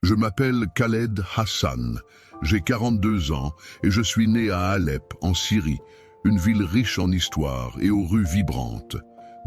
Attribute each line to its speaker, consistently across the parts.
Speaker 1: Je m'appelle Khaled Hassan, j'ai 42 ans et je suis né à Alep, en Syrie, une ville riche en histoire et aux rues vibrantes.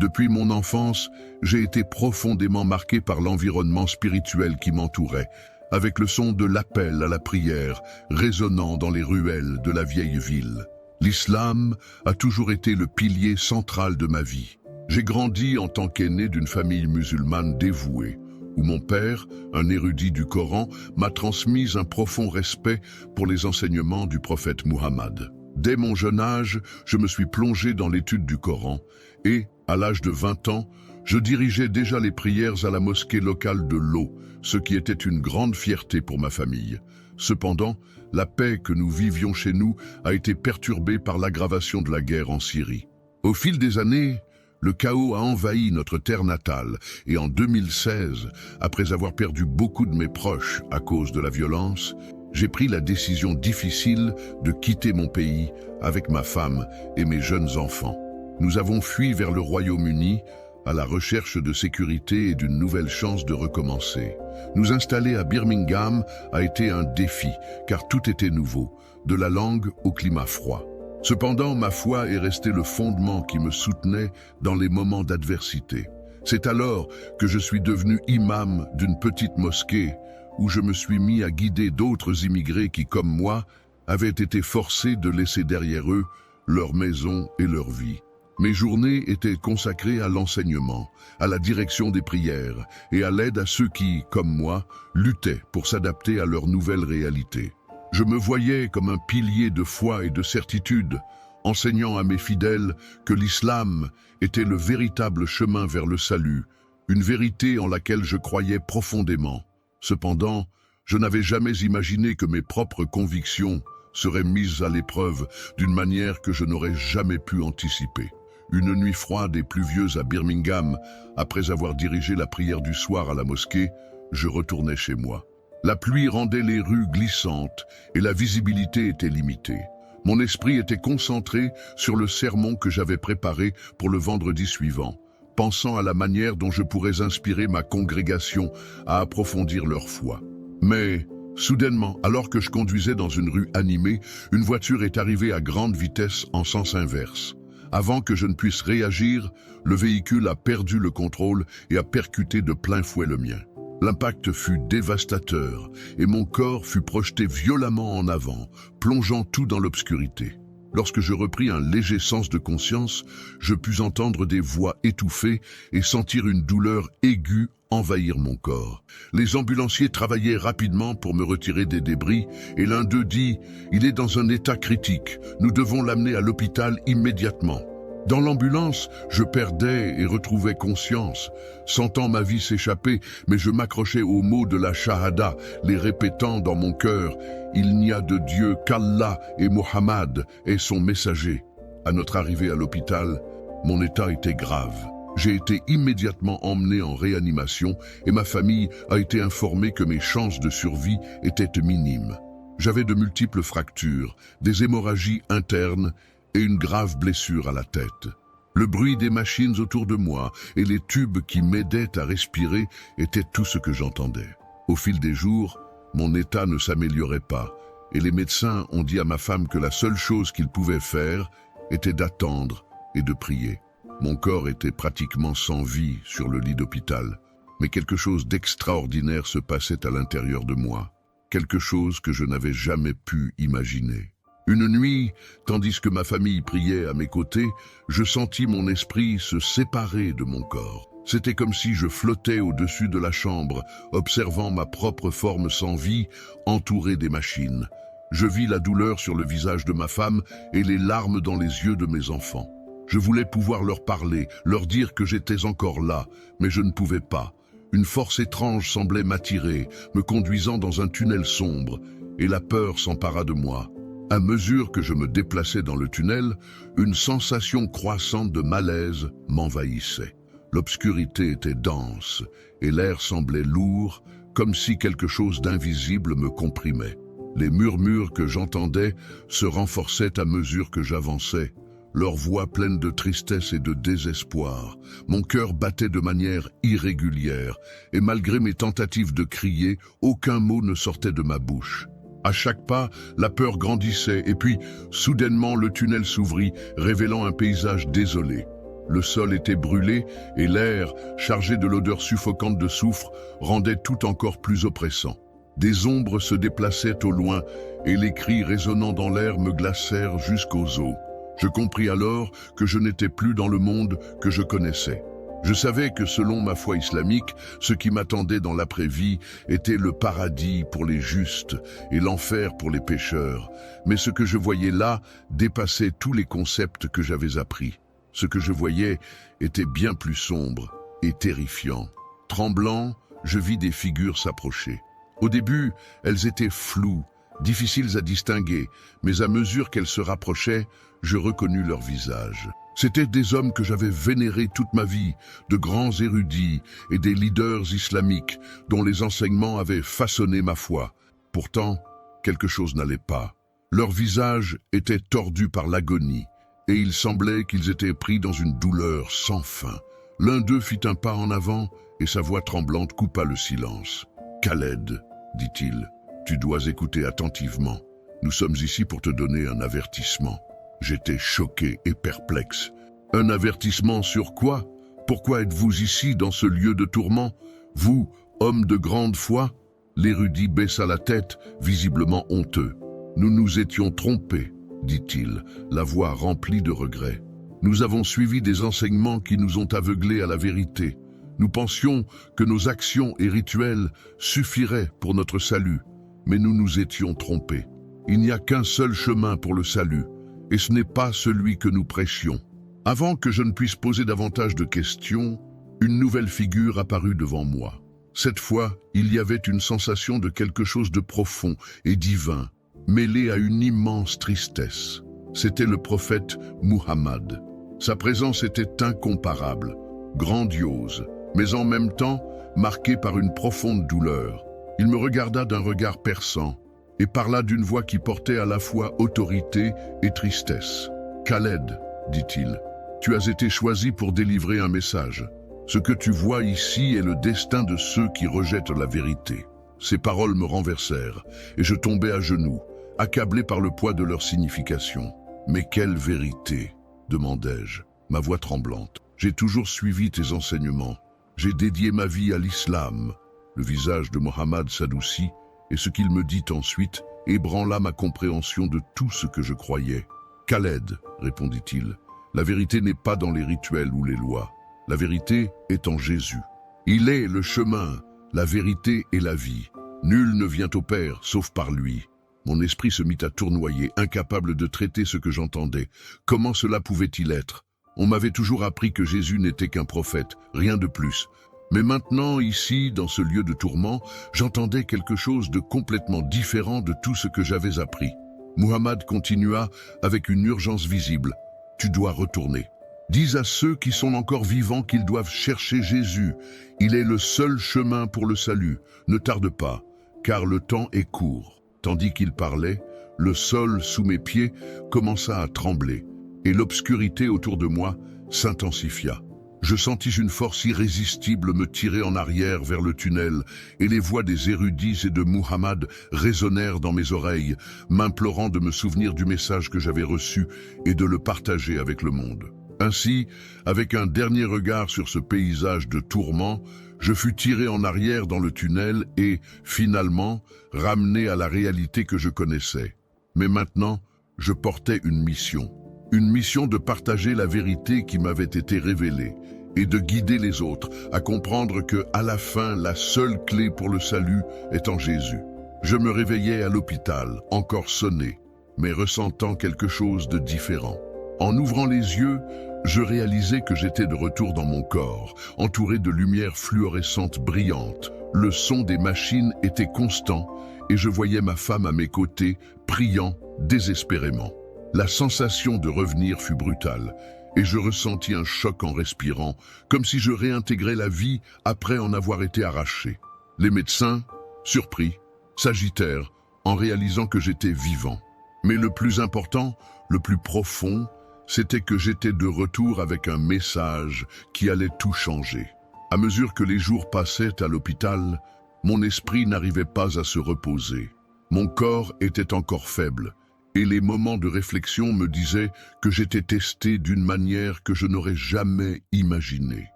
Speaker 1: Depuis mon enfance, j'ai été profondément marqué par l'environnement spirituel qui m'entourait, avec le son de l'appel à la prière résonnant dans les ruelles de la vieille ville. L'islam a toujours été le pilier central de ma vie. J'ai grandi en tant qu'aîné d'une famille musulmane dévouée, où mon père, un érudit du Coran, m'a transmis un profond respect pour les enseignements du prophète Muhammad. Dès mon jeune âge, je me suis plongé dans l'étude du Coran et, à l'âge de 20 ans, je dirigeais déjà les prières à la mosquée locale de Lo, ce qui était une grande fierté pour ma famille. Cependant, la paix que nous vivions chez nous a été perturbée par l'aggravation de la guerre en Syrie. Au fil des années, le chaos a envahi notre terre natale et en 2016, après avoir perdu beaucoup de mes proches à cause de la violence, j'ai pris la décision difficile de quitter mon pays avec ma femme et mes jeunes enfants. Nous avons fui vers le Royaume-Uni à la recherche de sécurité et d'une nouvelle chance de recommencer. Nous installer à Birmingham a été un défi, car tout était nouveau, de la langue au climat froid. Cependant, ma foi est restée le fondement qui me soutenait dans les moments d'adversité. C'est alors que je suis devenu imam d'une petite mosquée où je me suis mis à guider d'autres immigrés qui, comme moi, avaient été forcés de laisser derrière eux leur maison et leur vie. Mes journées étaient consacrées à l'enseignement, à la direction des prières et à l'aide à ceux qui, comme moi, luttaient pour s'adapter à leur nouvelle réalité. Je me voyais comme un pilier de foi et de certitude, enseignant à mes fidèles que l'islam était le véritable chemin vers le salut, une vérité en laquelle je croyais profondément. Cependant, je n'avais jamais imaginé que mes propres convictions seraient mises à l'épreuve d'une manière que je n'aurais jamais pu anticiper. Une nuit froide et pluvieuse à Birmingham, après avoir dirigé la prière du soir à la mosquée, je retournais chez moi. La pluie rendait les rues glissantes et la visibilité était limitée. Mon esprit était concentré sur le sermon que j'avais préparé pour le vendredi suivant, pensant à la manière dont je pourrais inspirer ma congrégation à approfondir leur foi. Mais, soudainement, alors que je conduisais dans une rue animée, une voiture est arrivée à grande vitesse en sens inverse. Avant que je ne puisse réagir, le véhicule a perdu le contrôle et a percuté de plein fouet le mien. L'impact fut dévastateur et mon corps fut projeté violemment en avant, plongeant tout dans l'obscurité. Lorsque je repris un léger sens de conscience, je pus entendre des voix étouffées et sentir une douleur aiguë envahir mon corps. Les ambulanciers travaillaient rapidement pour me retirer des débris et l'un d'eux dit « Il est dans un état critique, nous devons l'amener à l'hôpital immédiatement ». Dans l'ambulance, je perdais et retrouvais conscience, sentant ma vie s'échapper, mais je m'accrochais aux mots de la Shahada, les répétant dans mon cœur « Il n'y a de Dieu qu'Allah et Mohammed est son messager ». À notre arrivée à l'hôpital, mon état était grave. J'ai été immédiatement emmené en réanimation et ma famille a été informée que mes chances de survie étaient minimes. J'avais de multiples fractures, des hémorragies internes et une grave blessure à la tête. Le bruit des machines autour de moi et les tubes qui m'aidaient à respirer étaient tout ce que j'entendais. Au fil des jours, mon état ne s'améliorait pas et les médecins ont dit à ma femme que la seule chose qu'ils pouvaient faire était d'attendre et de prier. Mon corps était pratiquement sans vie sur le lit d'hôpital, mais quelque chose d'extraordinaire se passait à l'intérieur de moi, quelque chose que je n'avais jamais pu imaginer. Une nuit, tandis que ma famille priait à mes côtés, je sentis mon esprit se séparer de mon corps. C'était comme si je flottais au-dessus de la chambre, observant ma propre forme sans vie, entourée des machines. Je vis la douleur sur le visage de ma femme et les larmes dans les yeux de mes enfants. Je voulais pouvoir leur parler, leur dire que j'étais encore là, mais je ne pouvais pas. Une force étrange semblait m'attirer, me conduisant dans un tunnel sombre, et la peur s'empara de moi. À mesure que je me déplaçais dans le tunnel, une sensation croissante de malaise m'envahissait. L'obscurité était dense, et l'air semblait lourd, comme si quelque chose d'invisible me comprimait. Les murmures que j'entendais se renforçaient à mesure que j'avançais. leurs voix pleines de tristesse et de désespoir. Mon cœur battait de manière irrégulière, et malgré mes tentatives de crier, aucun mot ne sortait de ma bouche. À chaque pas, la peur grandissait, et puis, soudainement, le tunnel s'ouvrit, révélant un paysage désolé. Le sol était brûlé, et l'air, chargé de l'odeur suffocante de soufre, rendait tout encore plus oppressant. Des ombres se déplaçaient au loin, et les cris résonnant dans l'air me glacèrent jusqu'aux os. Je compris alors que je n'étais plus dans le monde que je connaissais. Je savais que selon ma foi islamique, ce qui m'attendait dans l'après-vie était le paradis pour les justes et l'enfer pour les pécheurs. Mais ce que je voyais là dépassait tous les concepts que j'avais appris. Ce que je voyais était bien plus sombre et terrifiant. Tremblant, je vis des figures s'approcher. Au début, elles étaient floues, difficiles à distinguer, mais à mesure qu'elles se rapprochaient, je reconnus leur visage. C'étaient des hommes que j'avais vénérés toute ma vie, de grands érudits et des leaders islamiques dont les enseignements avaient façonné ma foi. Pourtant, quelque chose n'allait pas. Leurs visages étaient tordus par l'agonie, et il semblait qu'ils étaient pris dans une douleur sans fin. L'un d'eux fit un pas en avant, et sa voix tremblante coupa le silence. « Khaled, dit-il, tu dois écouter attentivement. Nous sommes ici pour te donner un avertissement. » J'étais choqué et perplexe. Un avertissement sur quoi? Pourquoi êtes-vous ici dans ce lieu de tourment? Vous, homme de grande foi? L'érudit baissa la tête, visiblement honteux. Nous nous étions trompés, dit-il, la voix remplie de regret. Nous avons suivi des enseignements qui nous ont aveuglés à la vérité. Nous pensions que nos actions et rituels suffiraient pour notre salut, mais nous nous étions trompés. Il n'y a qu'un seul chemin pour le salut, et ce n'est pas celui que nous prêchions. Avant que je ne puisse poser davantage de questions, une nouvelle figure apparut devant moi. Cette fois, il y avait une sensation de quelque chose de profond et divin, mêlé à une immense tristesse. C'était le prophète Muhammad. Sa présence était incomparable, grandiose, mais en même temps marquée par une profonde douleur. Il me regarda d'un regard perçant et parla d'une voix qui portait à la fois autorité et tristesse. « Khaled, dit-il, tu as été choisi pour délivrer un message. Ce que tu vois ici est le destin de ceux qui rejettent la vérité. » Ces paroles me renversèrent, et je tombai à genoux, accablé par le poids de leur signification. « Mais quelle vérité ?» demandai-je, ma voix tremblante. « J'ai toujours suivi tes enseignements. J'ai dédié ma vie à l'islam. » Le visage de Mohammed s'adoucit, et ce qu'il me dit ensuite ébranla ma compréhension de tout ce que je croyais. « Khaled, répondit-il, la vérité n'est pas dans les rituels ou les lois. La vérité est en Jésus. Il est le chemin, la vérité et la vie. Nul ne vient au Père sauf par lui. » Mon esprit se mit à tournoyer, incapable de traiter ce que j'entendais. Comment cela pouvait-il être? On m'avait toujours appris que Jésus n'était qu'un prophète, rien de plus. Mais maintenant, ici, dans ce lieu de tourment, j'entendais quelque chose de complètement différent de tout ce que j'avais appris. Muhammad continua avec une urgence visible. « Tu dois retourner. Dis à ceux qui sont encore vivants qu'ils doivent chercher Jésus. Il est le seul chemin pour le salut. Ne tarde pas, car le temps est court. » Tandis qu'il parlait, le sol sous mes pieds commença à trembler, et l'obscurité autour de moi s'intensifia. Je sentis une force irrésistible me tirer en arrière vers le tunnel, et les voix des érudits et de Muhammad résonnèrent dans mes oreilles, m'implorant de me souvenir du message que j'avais reçu et de le partager avec le monde. Ainsi, avec un dernier regard sur ce paysage de tourment, je fus tiré en arrière dans le tunnel et, finalement, ramené à la réalité que je connaissais. Mais maintenant, je portais une mission de partager la vérité qui m'avait été révélée et de guider les autres à comprendre que, à la fin, la seule clé pour le salut est en Jésus. Je me réveillais à l'hôpital, encore sonné, mais ressentant quelque chose de différent. En ouvrant les yeux, je réalisais que j'étais de retour dans mon corps, entouré de lumières fluorescentes brillantes. Le son des machines était constant et je voyais ma femme à mes côtés, priant désespérément. La sensation de revenir fut brutale et je ressentis un choc en respirant, comme si je réintégrais la vie après en avoir été arraché. Les médecins, surpris, s'agitèrent en réalisant que j'étais vivant. Mais le plus important, le plus profond, c'était que j'étais de retour avec un message qui allait tout changer. À mesure que les jours passaient à l'hôpital, mon esprit n'arrivait pas à se reposer. Mon corps était encore faible, et les moments de réflexion me disaient que j'étais testé d'une manière que je n'aurais jamais imaginée.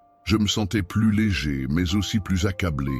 Speaker 1: Je me sentais plus léger, mais aussi plus accablé,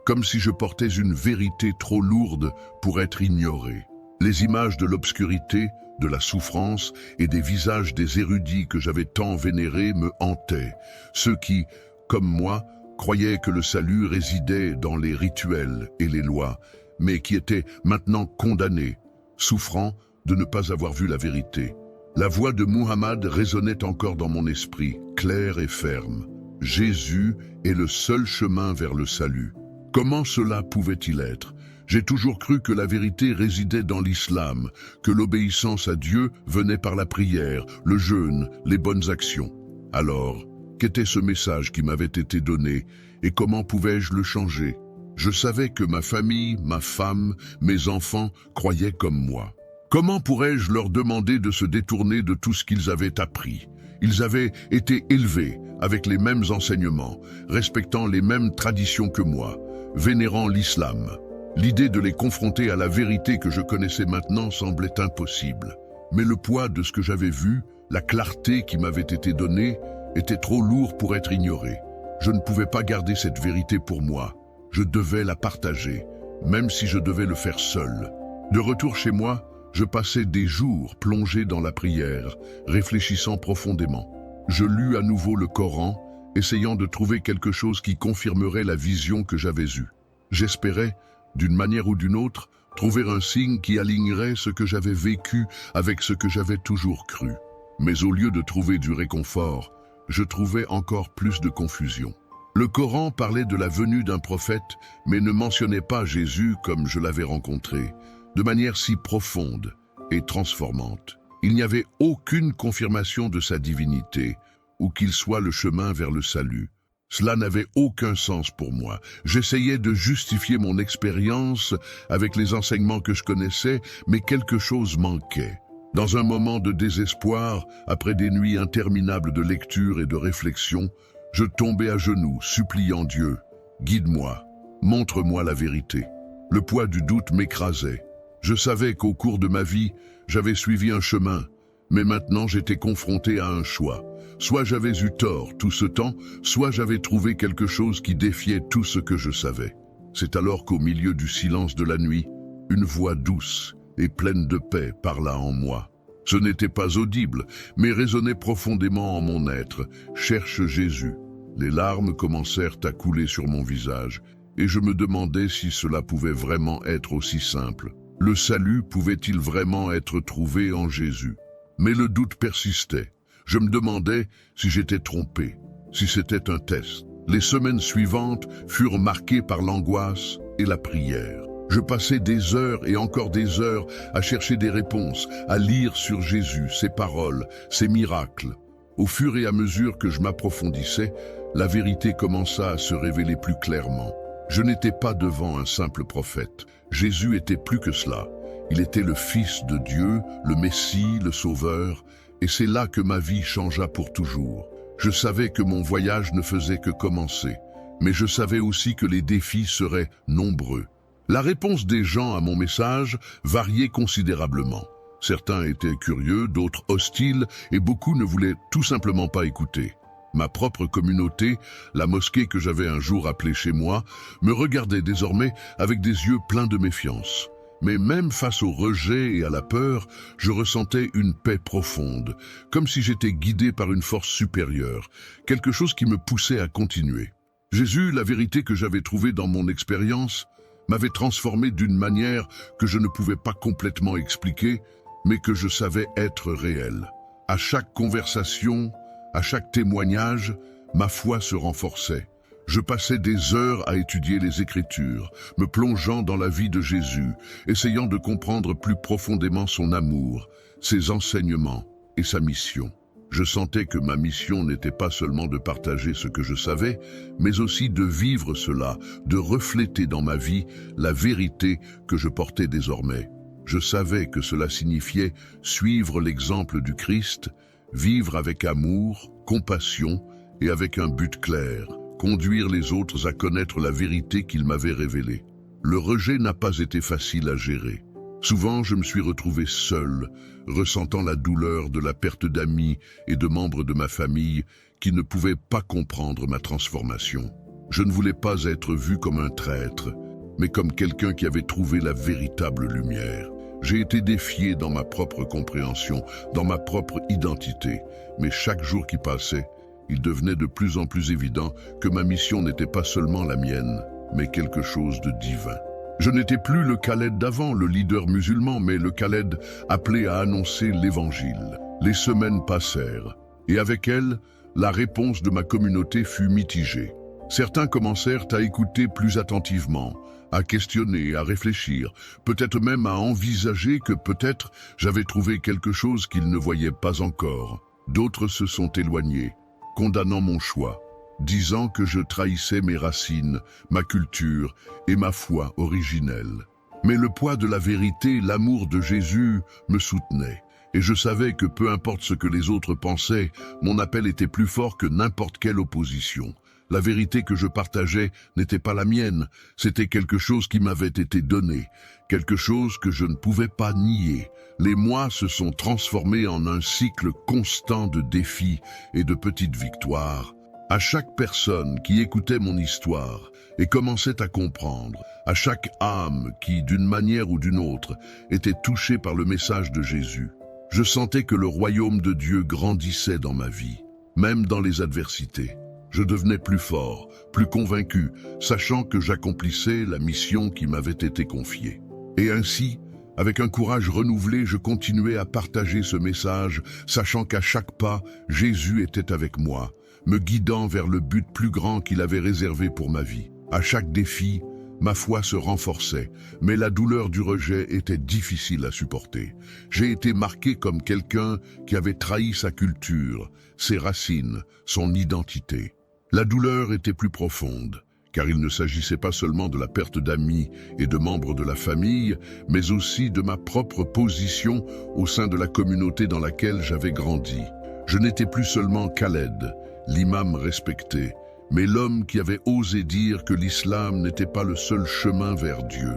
Speaker 1: comme si je portais une vérité trop lourde pour être ignorée. Les images de l'obscurité, de la souffrance et des visages des érudits que j'avais tant vénérés me hantaient, ceux qui, comme moi, croyaient que le salut résidait dans les rituels et les lois, mais qui étaient maintenant condamnés, souffrant de ne pas avoir vu la vérité. La voix de Muhammad résonnait encore dans mon esprit, claire et ferme. Jésus est le seul chemin vers le salut. Comment cela pouvait-il être? J'ai toujours cru que la vérité résidait dans l'islam, que l'obéissance à Dieu venait par la prière, le jeûne, les bonnes actions. Alors, qu'était ce message qui m'avait été donné et comment pouvais-je le changer? Je savais que ma famille, ma femme, mes enfants croyaient comme moi. Comment pourrais-je leur demander de se détourner de tout ce qu'ils avaient appris? Ils avaient été élevés avec les mêmes enseignements, respectant les mêmes traditions que moi, vénérant l'islam. L'idée de les confronter à la vérité que je connaissais maintenant semblait impossible. Mais le poids de ce que j'avais vu, la clarté qui m'avait été donnée, était trop lourd pour être ignoré. Je ne pouvais pas garder cette vérité pour moi. Je devais la partager, même si je devais le faire seul. De retour chez moi, je passais des jours plongé dans la prière, réfléchissant profondément. Je lus à nouveau le Coran, essayant de trouver quelque chose qui confirmerait la vision que j'avais eue. J'espérais, d'une manière ou d'une autre, trouver un signe qui alignerait ce que j'avais vécu avec ce que j'avais toujours cru. Mais au lieu de trouver du réconfort, je trouvais encore plus de confusion. Le Coran parlait de la venue d'un prophète, mais ne mentionnait pas Jésus comme je l'avais rencontré, de manière si profonde et transformante. Il n'y avait aucune confirmation de sa divinité, ou qu'il soit le chemin vers le salut. Cela n'avait aucun sens pour moi. J'essayais de justifier mon expérience avec les enseignements que je connaissais, mais quelque chose manquait. Dans un moment de désespoir, après des nuits interminables de lecture et de réflexion, je tombais à genoux, suppliant Dieu. Guide-moi, montre-moi la vérité. Le poids du doute m'écrasait. Je savais qu'au cours de ma vie, j'avais suivi un chemin, mais maintenant j'étais confronté à un choix. Soit j'avais eu tort tout ce temps, soit j'avais trouvé quelque chose qui défiait tout ce que je savais. C'est alors qu'au milieu du silence de la nuit, une voix douce et pleine de paix parla en moi. Ce n'était pas audible, mais résonnait profondément en mon être. « Cherche Jésus ». Les larmes commencèrent à couler sur mon visage, et je me demandais si cela pouvait vraiment être aussi simple. Le salut pouvait-il vraiment être trouvé en Jésus? Mais le doute persistait. Je me demandais si j'étais trompé, si c'était un test. Les semaines suivantes furent marquées par l'angoisse et la prière. Je passais des heures et encore des heures à chercher des réponses, à lire sur Jésus, ses paroles, ses miracles. Au fur et à mesure que je m'approfondissais, la vérité commença à se révéler plus clairement. Je n'étais pas devant un simple prophète. Jésus était plus que cela. Il était le Fils de Dieu, le Messie, le Sauveur, et c'est là que ma vie changea pour toujours. Je savais que mon voyage ne faisait que commencer, mais je savais aussi que les défis seraient nombreux. La réponse des gens à mon message variait considérablement. Certains étaient curieux, d'autres hostiles, et beaucoup ne voulaient tout simplement pas écouter. Ma propre communauté, la mosquée que j'avais un jour appelée chez moi, me regardait désormais avec des yeux pleins de méfiance. Mais même face au rejet et à la peur, je ressentais une paix profonde, comme si j'étais guidé par une force supérieure, quelque chose qui me poussait à continuer. Jésus, la vérité que j'avais trouvée dans mon expérience, m'avait transformé d'une manière que je ne pouvais pas complètement expliquer, mais que je savais être réelle. À chaque conversation, à chaque témoignage, ma foi se renforçait. Je passais des heures à étudier les Écritures, me plongeant dans la vie de Jésus, essayant de comprendre plus profondément son amour, ses enseignements et sa mission. Je sentais que ma mission n'était pas seulement de partager ce que je savais, mais aussi de vivre cela, de refléter dans ma vie la vérité que je portais désormais. Je savais que cela signifiait suivre l'exemple du Christ, vivre avec amour, compassion et avec un but clair, conduire les autres à connaître la vérité qu'ils m'avaient révélée. Le rejet n'a pas été facile à gérer. Souvent, je me suis retrouvé seul, ressentant la douleur de la perte d'amis et de membres de ma famille qui ne pouvaient pas comprendre ma transformation. Je ne voulais pas être vu comme un traître, mais comme quelqu'un qui avait trouvé la véritable lumière. J'ai été défié dans ma propre compréhension, dans ma propre identité, mais chaque jour qui passait, il devenait de plus en plus évident que ma mission n'était pas seulement la mienne, mais quelque chose de divin. Je n'étais plus le Khaled d'avant, le leader musulman, mais le Khaled appelé à annoncer l'Évangile. Les semaines passèrent, et avec elles, la réponse de ma communauté fut mitigée. Certains commencèrent à écouter plus attentivement, à questionner, à réfléchir, peut-être même à envisager que peut-être j'avais trouvé quelque chose qu'ils ne voyaient pas encore. D'autres se sont éloignés, condamnant mon choix, disant que je trahissais mes racines, ma culture et ma foi originelle. Mais le poids de la vérité, l'amour de Jésus me soutenait. Et je savais que peu importe ce que les autres pensaient, mon appel était plus fort que n'importe quelle opposition. La vérité que je partageais n'était pas la mienne, c'était quelque chose qui m'avait été donné, quelque chose que je ne pouvais pas nier. Les mois se sont transformés en un cycle constant de défis et de petites victoires. À chaque personne qui écoutait mon histoire et commençait à comprendre, à chaque âme qui, d'une manière ou d'une autre, était touchée par le message de Jésus, je sentais que le royaume de Dieu grandissait dans ma vie, même dans les adversités. Je devenais plus fort, plus convaincu, sachant que j'accomplissais la mission qui m'avait été confiée. Et ainsi, avec un courage renouvelé, je continuais à partager ce message, sachant qu'à chaque pas, Jésus était avec moi, me guidant vers le but plus grand qu'il avait réservé pour ma vie. À chaque défi, ma foi se renforçait, mais la douleur du rejet était difficile à supporter. J'ai été marqué comme quelqu'un qui avait trahi sa culture, ses racines, son identité. La douleur était plus profonde, car il ne s'agissait pas seulement de la perte d'amis et de membres de la famille, mais aussi de ma propre position au sein de la communauté dans laquelle j'avais grandi. Je n'étais plus seulement Khaled, l'imam respecté, mais l'homme qui avait osé dire que l'islam n'était pas le seul chemin vers Dieu.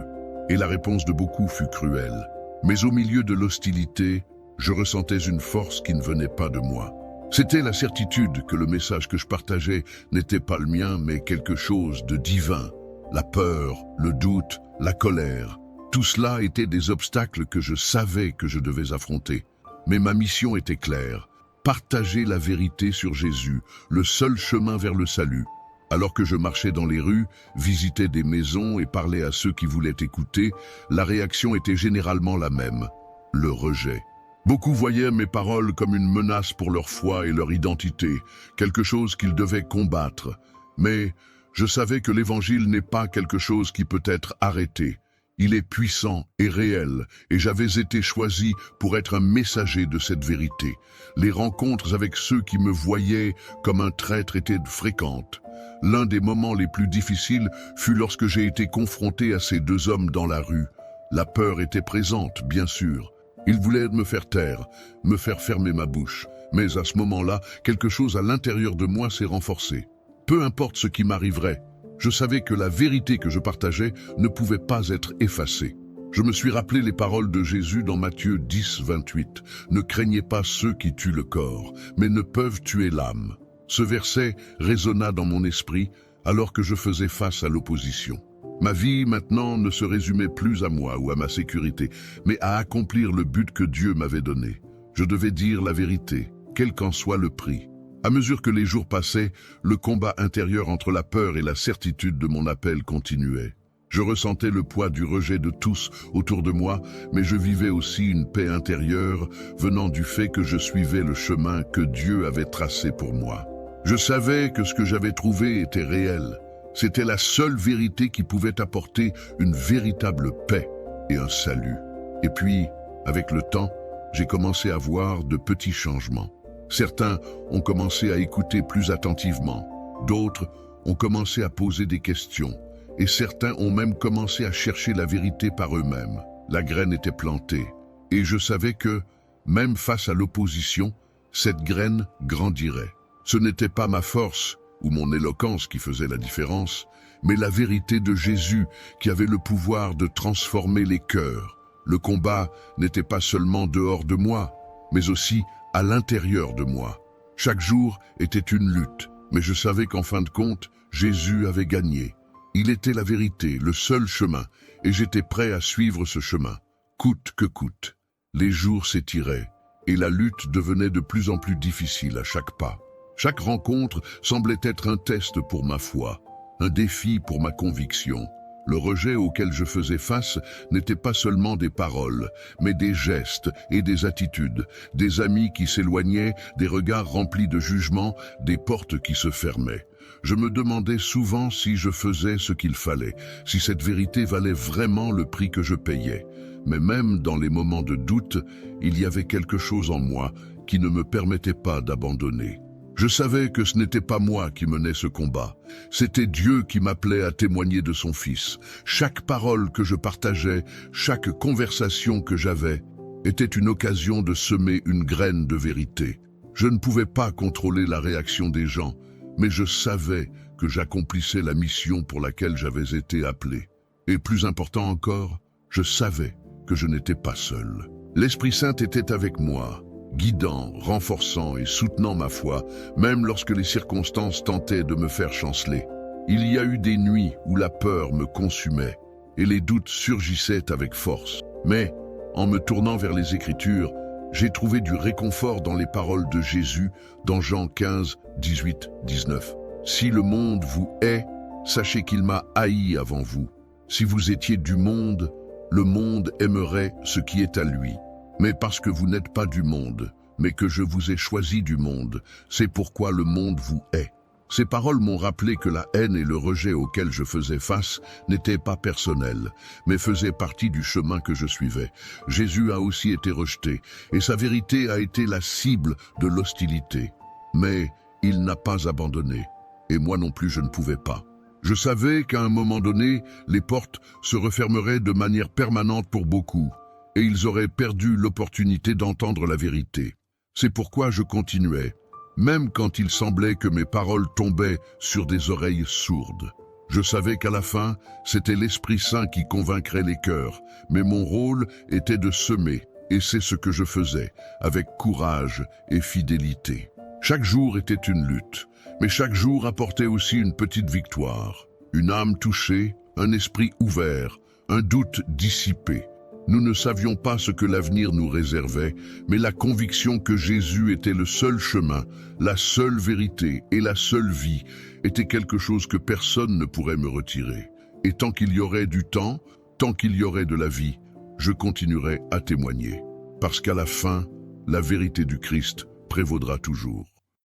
Speaker 1: Et la réponse de beaucoup fut cruelle. Mais au milieu de l'hostilité, je ressentais une force qui ne venait pas de moi. C'était la certitude que le message que je partageais n'était pas le mien, mais quelque chose de divin. La peur, le doute, la colère, tout cela étaient des obstacles que je savais que je devais affronter. Mais ma mission était claire. Partager la vérité sur Jésus, le seul chemin vers le salut. Alors que je marchais dans les rues, visitais des maisons et parlais à ceux qui voulaient écouter, la réaction était généralement la même, le rejet. Beaucoup voyaient mes paroles comme une menace pour leur foi et leur identité, quelque chose qu'ils devaient combattre. Mais je savais que l'Évangile n'est pas quelque chose qui peut être arrêté. Il est puissant et réel, et j'avais été choisi pour être un messager de cette vérité. Les rencontres avec ceux qui me voyaient comme un traître étaient fréquentes. L'un des moments les plus difficiles fut lorsque j'ai été confronté à ces deux hommes dans la rue. La peur était présente, bien sûr. Ils voulaient me faire taire, me faire fermer ma bouche. Mais à ce moment-là, quelque chose à l'intérieur de moi s'est renforcé. Peu importe ce qui m'arriverait, je savais que la vérité que je partageais ne pouvait pas être effacée. Je me suis rappelé les paroles de Jésus dans Matthieu 10, 28. « Ne craignez pas ceux qui tuent le corps, mais ne peuvent tuer l'âme. » Ce verset résonna dans mon esprit alors que je faisais face à l'opposition. Ma vie maintenant ne se résumait plus à moi ou à ma sécurité, mais à accomplir le but que Dieu m'avait donné. Je devais dire la vérité, quel qu'en soit le prix. À mesure que les jours passaient, le combat intérieur entre la peur et la certitude de mon appel continuait. Je ressentais le poids du rejet de tous autour de moi, mais je vivais aussi une paix intérieure venant du fait que je suivais le chemin que Dieu avait tracé pour moi. Je savais que ce que j'avais trouvé était réel. C'était la seule vérité qui pouvait apporter une véritable paix et un salut. Et puis, avec le temps, j'ai commencé à voir de petits changements. Certains ont commencé à écouter plus attentivement, d'autres ont commencé à poser des questions, et certains ont même commencé à chercher la vérité par eux-mêmes. La graine était plantée, et je savais que, même face à l'opposition, cette graine grandirait. Ce n'était pas ma force ou mon éloquence qui faisait la différence, mais la vérité de Jésus qui avait le pouvoir de transformer les cœurs. Le combat n'était pas seulement dehors de moi, mais aussi à l'intérieur de moi. Chaque jour était une lutte, mais je savais qu'en fin de compte, Jésus avait gagné. Il était la vérité, le seul chemin, et j'étais prêt à suivre ce chemin, coûte que coûte. Les jours s'étiraient, et la lutte devenait de plus en plus difficile à chaque pas. Chaque rencontre semblait être un test pour ma foi, un défi pour ma conviction. Le rejet auquel je faisais face n'était pas seulement des paroles, mais des gestes et des attitudes, des amis qui s'éloignaient, des regards remplis de jugement, des portes qui se fermaient. Je me demandais souvent si je faisais ce qu'il fallait, si cette vérité valait vraiment le prix que je payais. Mais même dans les moments de doute, il y avait quelque chose en moi qui ne me permettait pas d'abandonner. Je savais que ce n'était pas moi qui menais ce combat. C'était Dieu qui m'appelait à témoigner de son Fils. Chaque parole que je partageais, chaque conversation que j'avais, était une occasion de semer une graine de vérité. Je ne pouvais pas contrôler la réaction des gens, mais je savais que j'accomplissais la mission pour laquelle j'avais été appelé. Et plus important encore, je savais que je n'étais pas seul. L'Esprit Saint était avec moi, guidant, renforçant et soutenant ma foi, même lorsque les circonstances tentaient de me faire chanceler. Il y a eu des nuits où la peur me consumait et les doutes surgissaient avec force. Mais, en me tournant vers les Écritures, j'ai trouvé du réconfort dans les paroles de Jésus dans Jean 15, 18, 19. « Si le monde vous hait, sachez qu'il m'a haï avant vous. Si vous étiez du monde, le monde aimerait ce qui est à lui. Mais parce que vous n'êtes pas du monde, mais que je vous ai choisi du monde, c'est pourquoi le monde vous hait. » Ces paroles m'ont rappelé que la haine et le rejet auxquels je faisais face n'étaient pas personnels, mais faisaient partie du chemin que je suivais. Jésus a aussi été rejeté, et sa vérité a été la cible de l'hostilité. Mais il n'a pas abandonné, et moi non plus je ne pouvais pas. Je savais qu'à un moment donné, les portes se refermeraient de manière permanente pour beaucoup, et ils auraient perdu l'opportunité d'entendre la vérité. C'est pourquoi je continuais, même quand il semblait que mes paroles tombaient sur des oreilles sourdes. Je savais qu'à la fin, c'était l'Esprit Saint qui convaincrait les cœurs, mais mon rôle était de semer, et c'est ce que je faisais, avec courage et fidélité. Chaque jour était une lutte, mais chaque jour apportait aussi une petite victoire, une âme touchée, un esprit ouvert, un doute dissipé. Nous ne savions pas ce que l'avenir nous réservait, mais la conviction que Jésus était le seul chemin, la seule vérité et la seule vie était quelque chose que personne ne pourrait me retirer. Et tant qu'il y aurait du temps, tant qu'il y aurait de la vie, je continuerai à témoigner. Parce qu'à la fin, la vérité du Christ prévaudra toujours.